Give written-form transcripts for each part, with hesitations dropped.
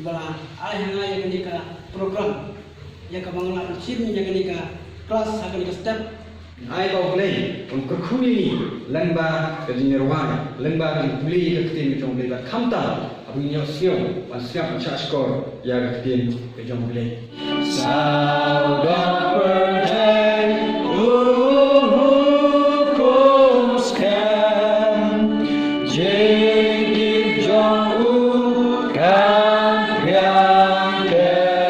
bala ayah yang kenika program yang kebangunan chip yang kenika kelas kenika step ai bau play untuk kuni lengba kejinerwan lengba di puli ketin kejong leba kamta abunya siang siap skor ya ketin kejong play saudara berdei hukum scam jadi jauh kan yang kelen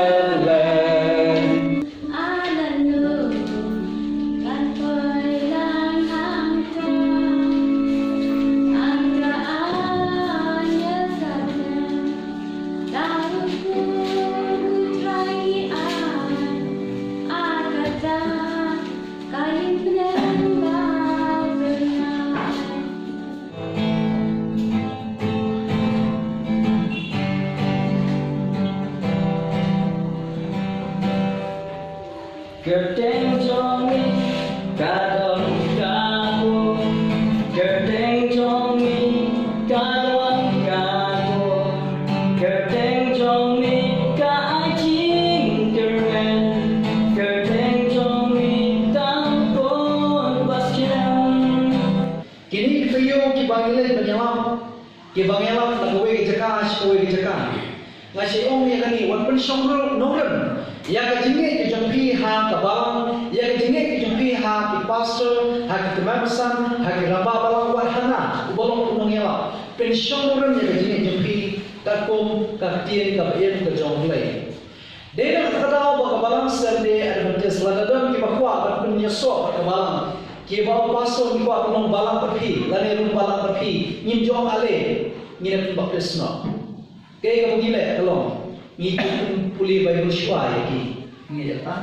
Gerdeng jongi kadon kamu Gerdeng jongi kadon kamu Gerdeng jongi ka ajing keren Gerdeng jongi tampon basyan Kini kayo kibangilin banyalam Kibangyalam nagawe kejakas kowe kejakan Ngasih om ya kani wan pen songro norem ya kejinge kejampi ha kabalang ya kejinge kejampi ha ki pastor ha ki kemamsan ha ki ramba balang warhana ubolong unong yala pen songro ya kejinge kejampi kakum kaktian kabayan kejonglay dena katao ba kabalang serde advantage ladadam ki bakwa bat penyeso kabalang ki bawa pastor ki bawa unong balang perpi lane rum balang perpi nyinjong ale ngina bakresno kaya kamu gila kalau ngikut puli Bible Shua ya ki ngira tak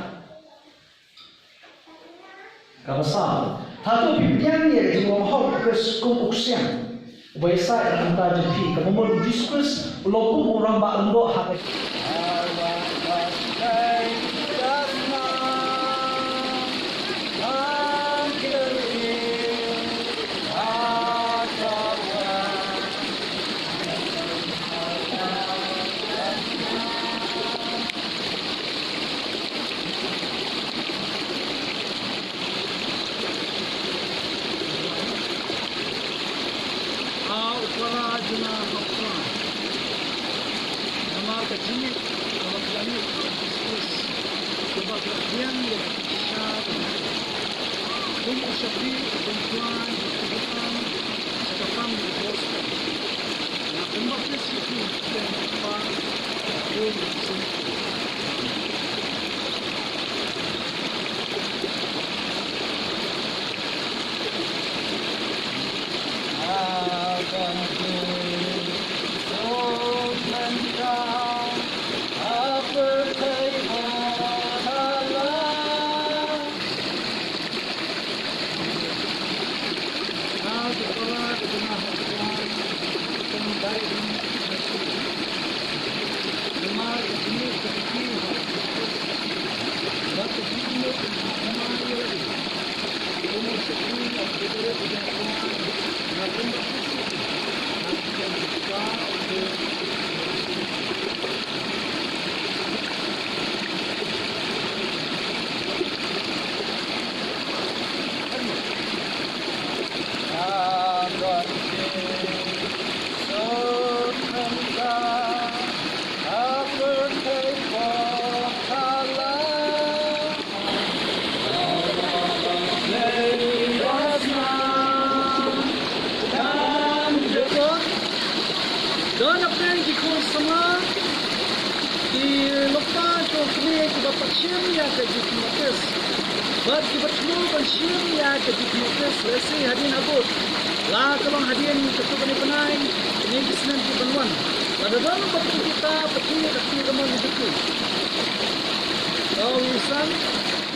kapasal hatu bibian ya di mohon kes kumuksen biasa anta jadi kamu mau diskus lokum orang bak lembo hak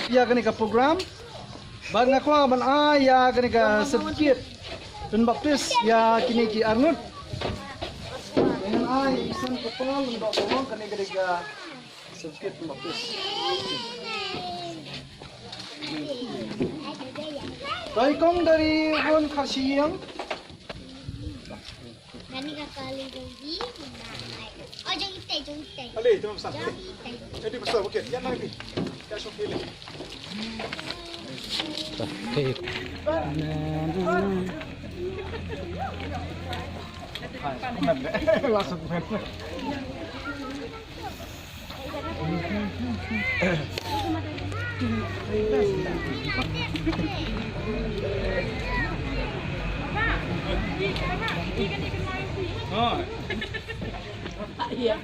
ya kenika program ban ngakwa ban ya kenika sedikit dan baptis ya kini ki Arnold dengan isan kepal untuk ngomong kenika sedikit baptis Baikong dari Hon Kasiyang. Kani kakali lagi, Oh, jom kita, jom kita. Ali, jom besar. Jom kita. Jadi besar bukit. Yang lagi. Kayak sok pilih. Langsung main. Oh. Iya.